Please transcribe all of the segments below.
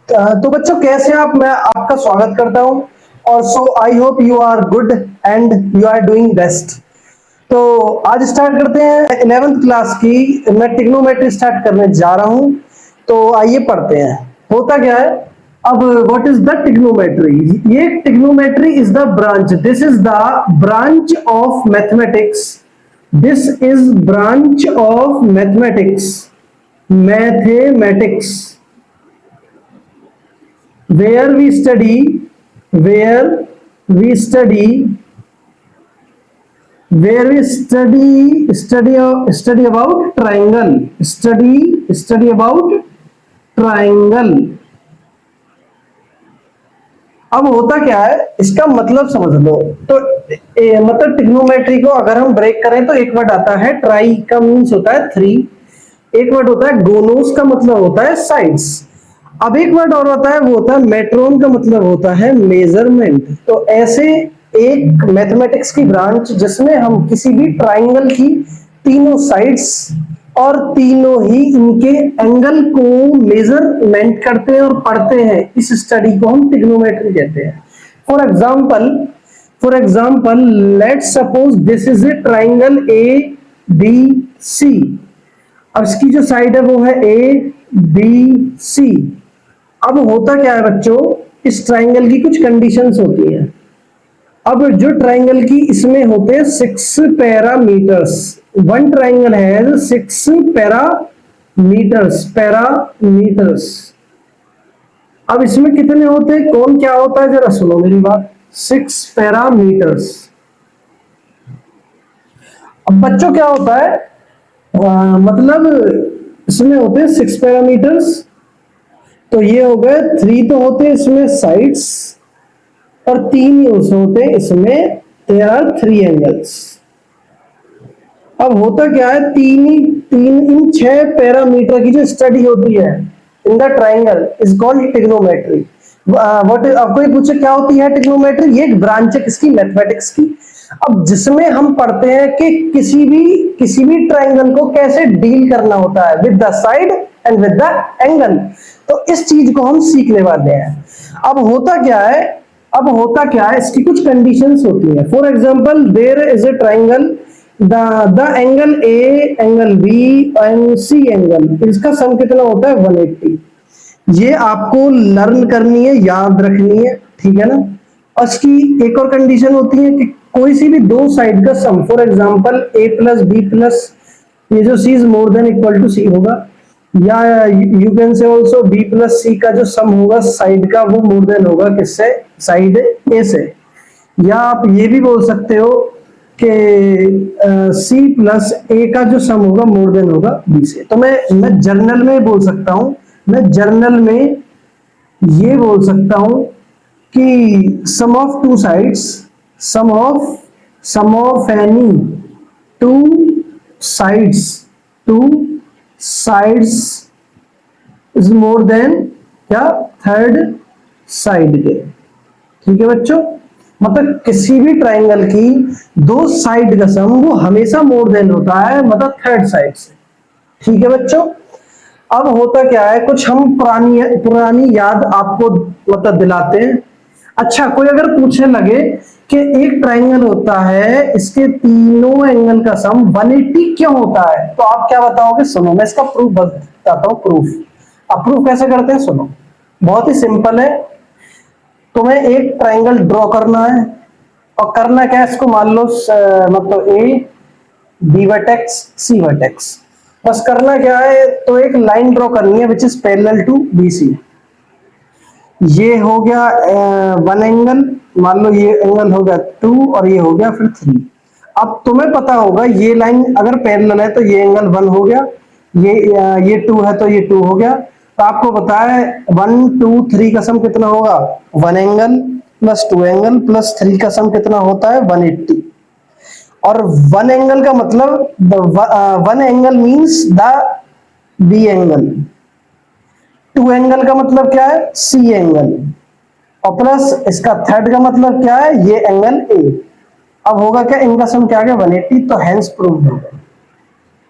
तो बच्चों कैसे आप, मैं आपका स्वागत करता हूं। और so I hope you are good and you are doing best. तो आज स्टार्ट करते हैं 11th क्लास की। मैं ट्रिग्नोमेट्री स्टार्ट करने जा रहा हूं। तो आइए पढ़ते हैं। होता क्या है अब, व्हाट इज द ट्रिग्नोमेट्री? ये trigonometry is the branch, this is the branch of mathematics. This is branch of mathematics, mathematics, where we study where we study where we study about triangle, study about triangle। अब होता क्या है, इसका मतलब समझ लो। तो मतलब ट्रिग्नोमेट्री को अगर हम ब्रेक करें तो एक वर्ड आता है ट्राई, का मीन्स होता है थ्री। एक वर्ड होता है गोनोस, का मतलब होता है साइड्स। अब एक वर्ड और होता है, वो होता है मेट्रोन, का मतलब होता है मेजरमेंट। तो ऐसे एक मैथमेटिक्स की ब्रांच जिसमें हम किसी भी ट्राइंगल की तीनों साइड्स और तीनों ही इनके एंगल को मेजरमेंट करते हैं और पढ़ते हैं, इस स्टडी को हम ट्रिग्नोमेट्री कहते हैं। For example let's suppose this is a triangle A B C. अब इसकी जो साइड है वो है ए बी सी। अब होता क्या है बच्चों, इस ट्राइंगल की कुछ कंडीशंस होती हैं। अब जो ट्राइंगल की इसमें होते हैं 6 पैरामीटर्स। वन ट्राइंगल है 6 पैरामीटर्स। अब इसमें कितने होते हैं, कौन क्या होता है, जरा सुनो मेरी बात। 6 पैरामीटर्स। अब बच्चों क्या होता है, मतलब इसमें होते हैं 6 पैरामीटर्स। तो ये हो गए, 3 तो होते हैं इसमें साइड्स और 3 ही होते हैं इसमें, देयर आर 3 एंगल्स। अब होता क्या है, तीन इन 6 पैरामीटर की जो स्टडी होती है in the triangle is called trigonometry. What आपको ये पूछे क्या होती है ट्रिग्नोमेट्री? ये एक ब्रांच है किसकी, मैथमेटिक्स की। अब जिसमें हम पढ़ते हैं कि किसी भी ट्राइंगल को कैसे डील करना होता है with the side and with the angle. तो इस चीज को हम सीखने वाले हैं। अब होता क्या है, इसकी कुछ कंडीशंस होती हैं। For example there is a triangle, the angle A, angle B and C angle, इसका सम कितना होता है 180। ये आपको लर्न करनी है, याद रखनी है, ठीक है ना। और इसकी एक और कंडीशन होती है कि कोई सी भी दो साइड का sum, for example A plus B plus ये जो C is more than equal to C होगा, या you can say also B plus C का जो सम होगा साइड का वो मोर देन होगा किससे, साइड ए से। या आप ये भी बोल सकते हो कि सी प्लस ए का जो सम होगा मोर देन होगा बी से। तो मैं जर्नल में बोल सकता हूं, मैं जर्नल में ये बोल सकता हूं कि sum of two sides, sum of any two sides is more than क्या, थर्ड साइड के। ठीक है बच्चों, मतलब किसी भी ट्राइंगल की दो साइड का सम वो हमेशा मोर देन होता है, मतलब थर्ड साइड से। ठीक है बच्चों। अब होता क्या है, कुछ हम पुरानी याद आपको मतलब दिलाते हैं। अच्छा, कोई अगर पूछने लगे कि एक ट्राइंगल होता है, इसके तीनों एंगल का सम 180 क्यों होता है, तो आप क्या बताओगे? सुनो, मैं इसका प्रूफ बताता हूँ। अब प्रूफ कैसे करते हैं, सुनो। बहुत ही सिंपल है। तुम्हें एक ट्राइंगल ड्रॉ करना है, और करना क्या है, इसको मान लो मतलब A B vertex C vertex. बस करना क्या है, तो एक लाइन ड्रॉ करनी है which is parallel to B C. ये हो गया वन एंगल, मान लो ये एंगल हो गया 2 और ये हो गया फिर 3। अब तुम्हें पता होगा ये लाइन अगर पैरेलल है तो ये एंगल 1 हो गया, ये 2 है तो ये 2 हो गया। तो आपको पता है 1 2 3 का सम कितना होगा, 1 एंगल प्लस 2 एंगल प्लस 3 का सम कितना होता है 180। और 1 एंगल का मतलब 1 angle means the B angle, 2 angle का मतलब क्या है, सी एंगल, और प्लस इसका थर्ड का मतलब क्या है, ये एंगल ए। अब होगा क्या, इनका सम क्या आ गया 180। तो हेंस प्रूव्ड हो गया,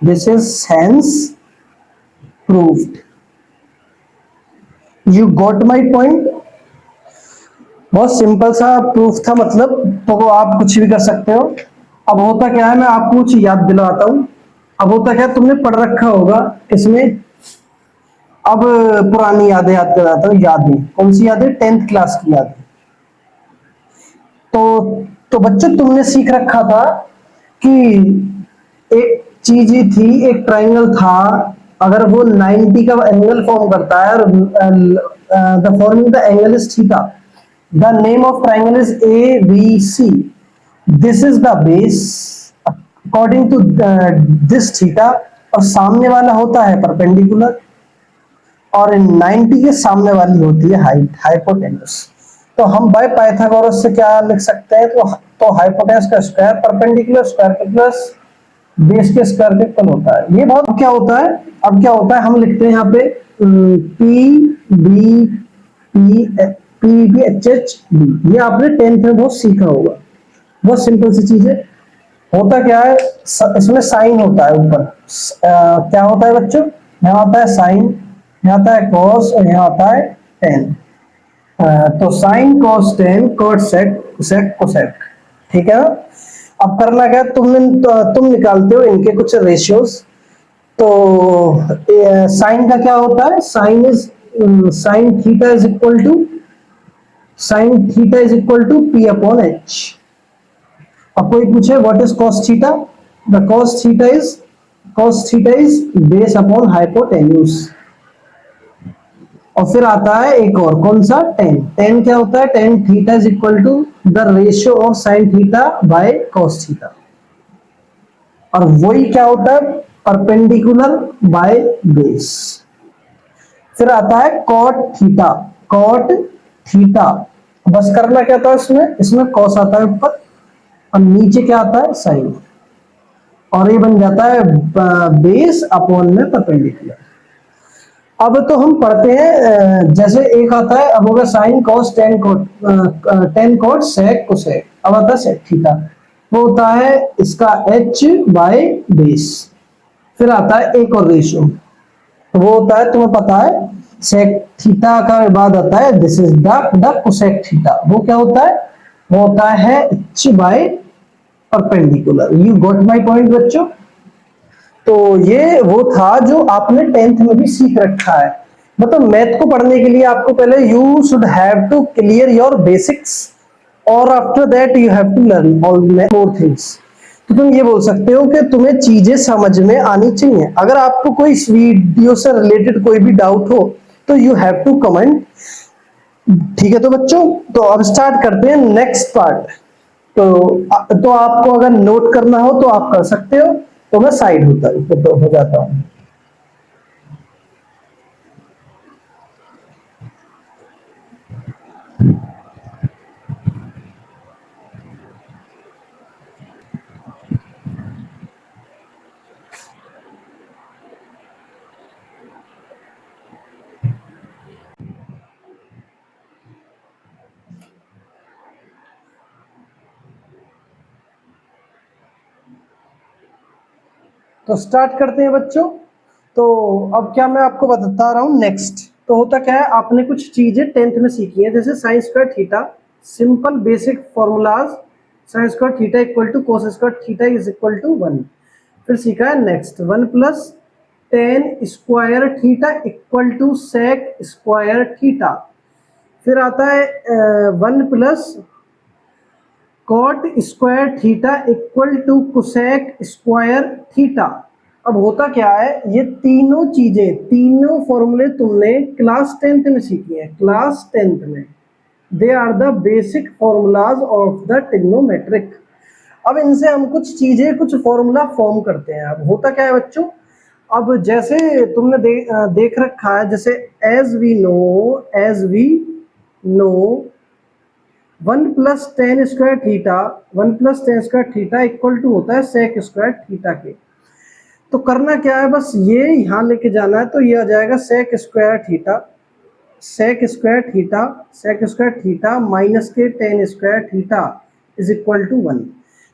this is hence proved. You got my point. बहुत सिंपल सा प्रूफ था, मतलब तो आप कुछ भी कर सकते हो। अब होता क्या है, मैं आपको कुछ याद दिलाता हूं। अब होता क्या है, तुमने पढ़ रखा होगा इसमें। अब पुरानी यादें याद कराता हूँ। यादें कौन सी यादें? 10th क्लास की यादें। तो तो बच्चों, तुमने सीख रखा था कि एक चीज ही थी, एक ट्राइंगल था। अगर वो 90 का एंगल फॉर्म करता है, और the forming the angle is theta, the name of triangle is A B C, this is the base according to this theta, और सामने वाला होता है परपेंडिकुलर, और इन 90 के सामने वाली होती है हाइट, हाइपोटेन्यूस। तो हम बाय पाइथागोरस से क्या लिख सकते हैं? तो हाइपोटेन्यूस का स्क्वायर परपेंडिकुलर स्क्वायर के प्लस बेस के स्क्वायर के इक्वल होता है। ये बहुत क्या होता है, अब क्या होता है, हम लिखते हैं यहाँ पे P B P P B H H B. ये आपने 10th में बहुत सीखा होगा। बहुत सिंपल सी चीज है। होता क्या है, इसमें साइन होता है ऊपर। क्या होता है बच्चों? यहाँ आता है साइन, यहाँ आता है कॉस, और यहाँ आता है टेन। तो sine cos tan cot sec cosec cosec. ठीक है ना? अब करना क्या है, तुम निकालते हो इनके कुछ रेशियोज। तो साइन का क्या होता है? Sine theta is equal to P upon H. अब कोई पूछे what is cos theta? The cos theta is base upon hypotenuse. और फिर आता है एक और, कौन सा? टेन क्या होता है? Tan theta is equal to the ratio of sine theta by cos theta. और वही क्या होता है? Perpendicular by base. फिर आता है कॉट थीटा। बस करना क्या था इसमें cos आता है ऊपर, और नीचे क्या आता है? साइन। और ये बन जाता है बेस अपॉन में परपेंडिकुलर। अब तो हम पढ़ते हैं, जैसे एक आता है, अब होगा sine cos tan cot sec cosec. अब आता है सेक थीटा, वो होता है इसका h बाय बेस। फिर आता है एक और रेशियो, वो होता है, तुम्हें पता है, सेक थीटा का बाद आता है this is the cosec theta. वो क्या होता है? वो होता है h by perpendicular. You got my point बच्चों? तो ये वो था जो आपने 10th में भी सीख रखा है। मतलब मैथ को पढ़ने के लिए आपको पहले you should have to clear your basics, और after that you have to learn all more things. तो तुम ये बोल सकते हो कि तुम्हें चीजें समझ में आनी चाहिए। अगर आपको कोई इस वीडियो से रिलेटेड कोई भी डाउट हो तो यू हैव टू कमेंट। ठीक है तो बच्चों, तो अब स्टार्ट करते हैं नेक्स्ट पार्ट। तो आपको अगर नोट करना हो तो आप कर सकते हो। तो मैं साइड हो जाता हूं। तो स्टार्ट करते हैं बच्चों। तो अब क्या मैं आपको बता रहा हूं नेक्स्ट। तो होता क्या है, आपने कुछ चीजें 10th में सीखी है, जैसे sine square theta, simple basic formulas. Sine square theta equal to cos square theta is equal to 1। फिर सीखा है next 1 plus tan square theta equal to sec square theta. फिर आता है 1 plus cot square theta equal to cosec square theta. अब होता क्या है, ये तीनों चीजें, तीनों फॉर्मूले तुमने क्लास 10th में सीखी है। क्लास 10th में they are the basic formulas of the trigonometric. अब इनसे हम कुछ चीजें, कुछ फॉर्मूला फॉर्म करते हैं। अब होता क्या है बच्चों, अब जैसे तुमने देख रखा है, जैसे as we know 1 plus tan square theta equal to होता है सेक स्क्वायर थीटा के। तो करना क्या है, बस ये यहां लेके जाना है। तो ये आ जाएगा सेक स्क्वायर थीटा माइनस के tan square theta is equal to 1।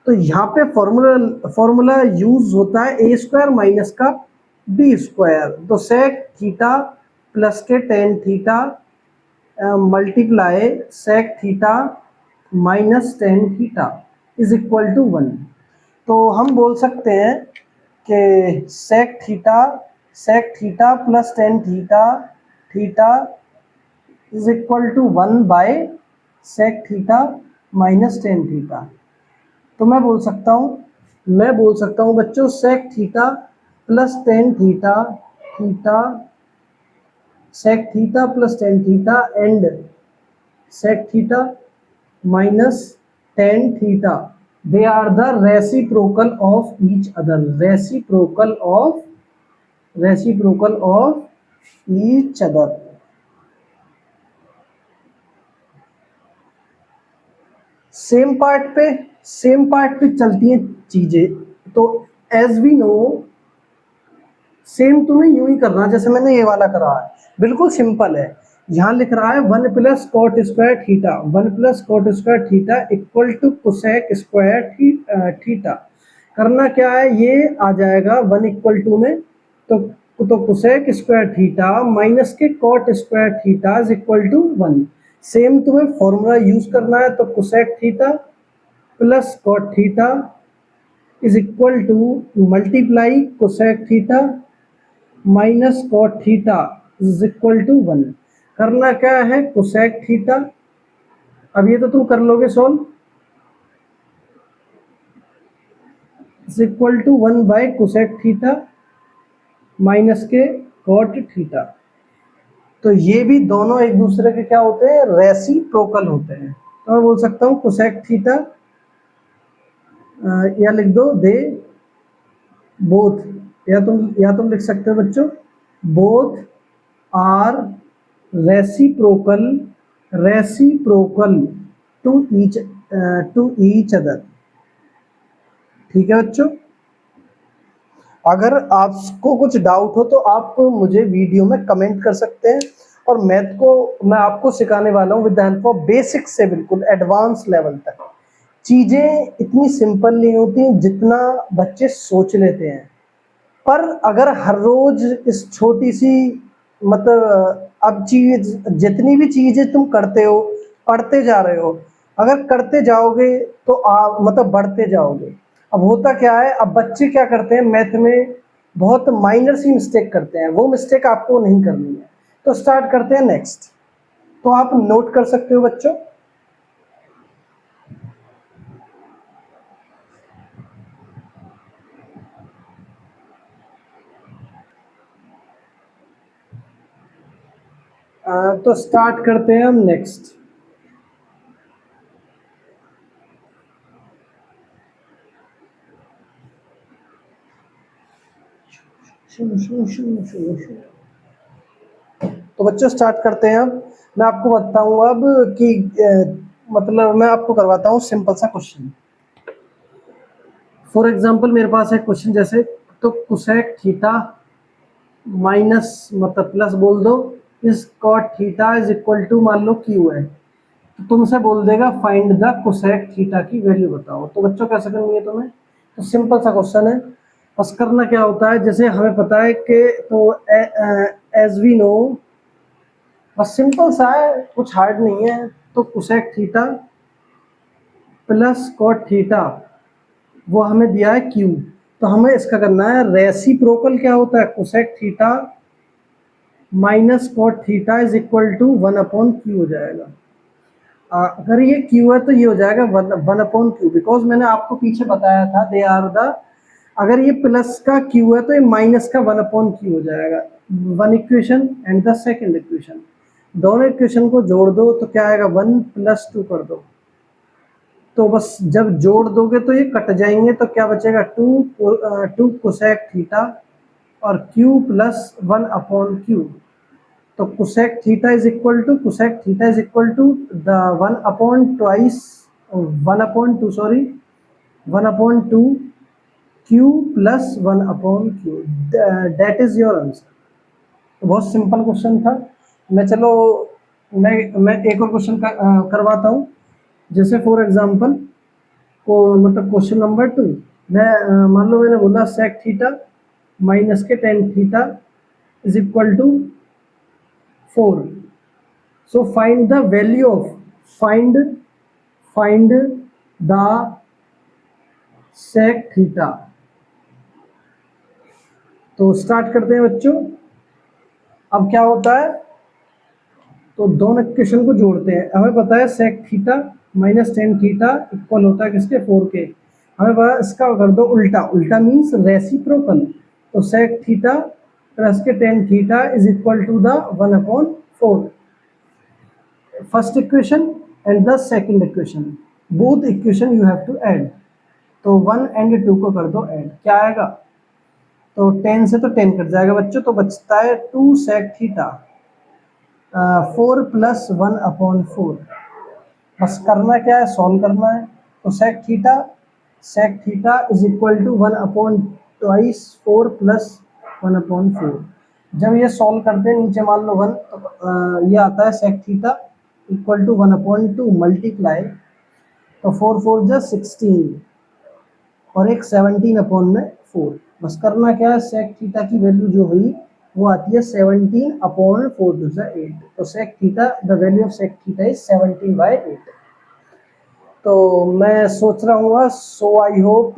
तो यहाँ पे फॉर्मूला यूज होता है ए स्क्वायर माइनस का बी स्क्वायर। तो सेक थीटा प्लस के tan theta multiply sec theta minus tan theta is equal to 1। तो हम बोल सकते हैं कि sec theta plus tan theta theta is equal to 1 by sec theta minus tan theta. तो मैं बोल सकता हूँ बच्चों sec theta plus tan theta theta sec theta plus tan theta and sec theta minus tan theta, they are the reciprocal of each other, reciprocal of each other। Same part पे चलती हैं चीजें। तो एज वी नो सेम तुम्हें यूं ही करना जैसे मैंने ये वाला करा है, बिल्कुल सिंपल है। यहाँ लिख रहा है 1 plus cot square theta, 1 plus cot square theta equal to cosec square theta. करना क्या है, ये आ जाएगा 1 इक्वल टू में, तो कोसेक स्क्वायर थीटा माइनस के cot square theta is equal to 1। Same तुम्हें फॉर्मूला यूज करना है, तो cosec theta plus cot theta is equal to multiply cosec theta minus cot theta is equal to 1। करना क्या है, कोसेक थीटा, अब ये तो तुम कर लोगे solve, is equal to 1 by cosec theta minus के कॉट थीटा। तो ये भी दोनों एक दूसरे के क्या होते हैं, रेसिप्रोकल होते हैं। तो मैं बोल सकता हूँ कोसेक थीटा, या लिख दो दे बोथ, या तुम लिख सकते हो बच्चों both are reciprocal to each other. ठीक है बच्चों, अगर आपको कुछ डाउट हो तो आप मुझे वीडियो में कमेंट कर सकते हैं। और मैथ को मैं आपको सिखाने वाला हूँ with the help of basic से बिल्कुल एडवांस लेवल तक। चीजें इतनी सिंपल नहीं होती जितना बच्चे सोच लेते हैं, पर अगर हर रोज इस छोटी सी मतलब अब चीज जितनी भी चीजें तुम करते हो, पढ़ते जा रहे हो, अगर करते जाओगे तो आप मतलब बढ़ते जाओगे। अब होता क्या है, अब बच्चे क्या करते हैं मैथ में बहुत माइनर सी मिस्टेक करते हैं, वो मिस्टेक आपको नहीं करनी है। तो स्टार्ट करते हैं नेक्स्ट। तो आप नोट कर सकते हो बच्चों, तो स्टार्ट करते हैं हम नेक्स्ट। तो बच्चों स्टार्ट करते हैं। अब मैं आपको बताऊंगा अब कि मतलब मैं आपको करवाता हूँ सिंपल सा क्वेश्चन। फॉर एग्जांपल मेरे पास है क्वेश्चन जैसे, तो कोसेक थीटा माइनस मतलब प्लस बोल दो इस cot theta is equal to मान लो क्यू है, तो तुमसे बोल देगा फाइंड द कोसेक थीटा की वैल्यू बताओ। तो बच्चों कैसे करनी है तुम्हें, तो सिंपल सा क्वेश्चन है। बस करना क्या होता है, जैसे हमें पता है कि तो एज वी नो, बस सिंपल सा है, कुछ हार्ड नहीं है। तो cosec theta plus cot theta वो हमें दिया है क्यू, तो हमें इसका करना है रेसिप्रोकल क्या होता है, cosec theta minus cot theta is equal to 1 upon Q हो जाएगा। अगर ये क्यू है तो ये हो जाएगा 1 अपॉन क्यू, बिकॉज मैंने आपको पीछे बताया था दे आर द, अगर ये प्लस का क्यू है तो ये माइनस का 1 अपॉन क्यू हो जाएगा। One equation and the second equation, दोनों इक्वेशन को जोड़ दो तो क्या आएगा 1 प्लस 2 कर दो। तो बस जब जोड़ दोगे तो ये कट जाएंगे, तो क्या बचेगा 2 कोसेक थीटा और q प्लस 1 अपॉन क्यू। तो cosec theta is equal to the 1 upon 2 q plus 1 upon Q, that is your answer. तो बहुत सिंपल क्वेश्चन था। मैं एक और क्वेश्चन करवाता हूँ। जैसे फॉर एग्जांपल को मतलब क्वेश्चन नंबर 2, मैं मान लो मैंने बोला सेक थीटा माइनस के tan theta is equal to 4. So find the value of find the sec theta. तो स्टार्ट करते हैं बच्चों. अब क्या होता है, तो दोनों इक्वेशन को जोड़ते हैं. हमें पता है sec theta minus tan theta equal होता है किसके, 4 के. हमें पता है इसका कर दो उल्टा, उल्टा मीन्स रेसिप्रोकल. तो sec थीटा प्लस के tan theta is equal to the 1/4. First equation and the second equation, both equation you have to add. तो 1 एंड 2 को कर दो ऐड. क्या आएगा, तो 10 से तो 10 कट जाएगा बच्चों, तो बचता है 2 sec थीटा 4 प्लस 1/4. बस करना क्या है, सॉल्व करना है. तो sec theta is equal to 1/2 4 plus 1/4. जब ये सॉल्व करते हैं नीचे मान लो 1, तो ये आता है sec theta equal to 1/2 multiply, तो 4 4 जा 16 और एक 17/4. बस करना क्या है, sec थीटा की वैल्यू जो हुई वो आती है 17/4 टू 8. तो sec theta, the value of sec theta is 17/8. तो मैं सोच रहा हूँ, सो आई होप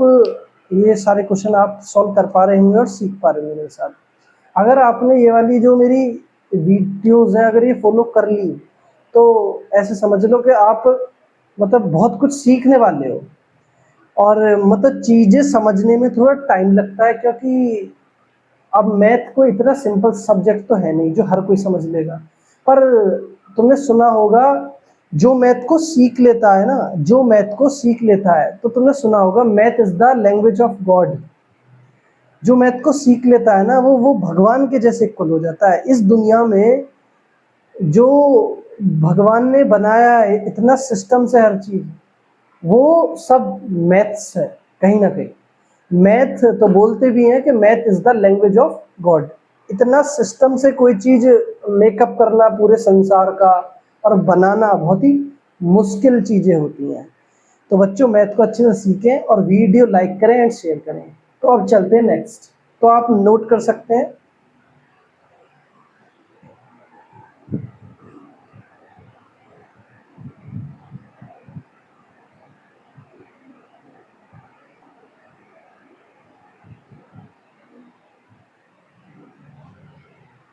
ये सारे क्वेश्चन आप सॉल्व कर पा रहे होंगे और सीख पा रहे होंगे मेरे साथ. अगर आपने ये वाली जो मेरी वीडियोस है अगर ये फॉलो कर ली, तो ऐसे समझ लो कि आप मतलब बहुत कुछ सीखने वाले हो. और मतलब चीज़ें समझने में थोड़ा टाइम लगता है, क्योंकि अब मैथ कोई इतना सिंपल सब्जेक्ट तो है नहीं जो हर कोई समझ लेगा. पर तुमने सुना होगा, जो मैथ को सीख लेता है ना, जो मैथ को सीख लेता है, तो तुमने सुना होगा math is the language of God. जो मैथ को सीख लेता है ना, वो भगवान के जैसे इक्वल हो जाता है. इस दुनिया में जो भगवान ने बनाया है इतना सिस्टम से हर चीज, वो सब मैथ्स है कहीं ना कहीं. मैथ तो बोलते भी हैं कि math is the language of God. इतना सिस्टम से कोई चीज मेकअप करना पूरे संसार का और बनाना बहुत ही मुश्किल चीजें होती हैं. तो बच्चों मैथ को अच्छे से सीखें और वीडियो लाइक करें एंड शेयर करें. तो अब चलते हैं नेक्स्ट. तो आप नोट कर सकते हैं,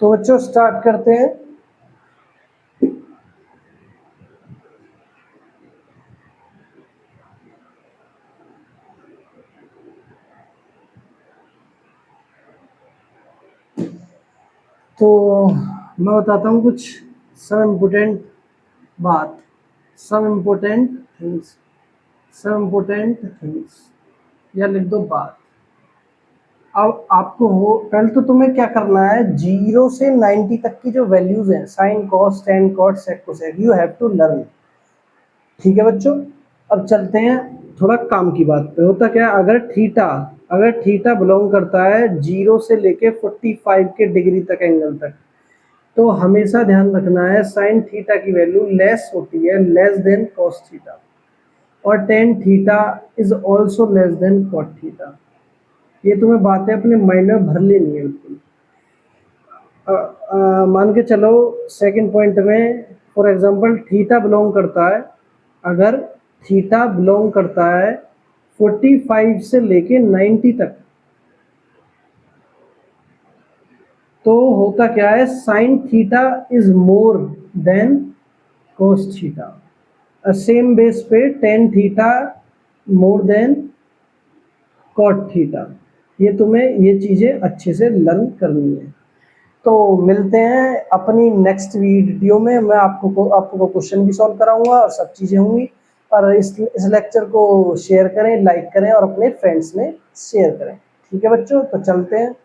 तो बच्चों स्टार्ट करते हैं. तो मैं बताता हूँ कुछ सब इम्पोर्टेंट बात, सब इम्पोर्टेंट थिंग्स या लिख दो बात. अब आपको हो, पहले तो तुम्हें क्या करना है, 0 से 90 तक की जो वैल्यूज हैं, sine cos tan cot sec cosec, you have to learn. ठीक है बच्चों. अब चलते हैं थोड़ा काम की बात पे. होता क्या है, अगर थीटा बिलोंग करता है 0 से लेके 45 के डिग्री तक एंगल तक, तो हमेशा ध्यान रखना है साइन थीटा की वैल्यू लेस होती है, लेस देन कॉस थीटा, और tan theta is also less than cot theta. ये तुम्हें बातें अपने माइंड में भर लेनी है बिल्कुल. मान के चलो सेकंड पॉइंट में, फॉर एग्जांपल थीटा बिलोंग करता है, अगर थीटा बिलोंग करता है 45 से लेके 90 तक, तो होता क्या है, sine theta is more than cos theta. Same base पे tan theta more than cot theta. ये तुम्हें ये चीज़ें अच्छे से लर्न करनी है. तो मिलते हैं अपनी नेक्स्ट वीडियो में. मैं आपको क्वेश्चन भी सॉल्व कराऊंगा और सब चीज़ें होंगी. और इस लेक्चर को शेयर करें, लाइक करें और अपने फ्रेंड्स में शेयर करें. ठीक है बच्चों, तो चलते हैं.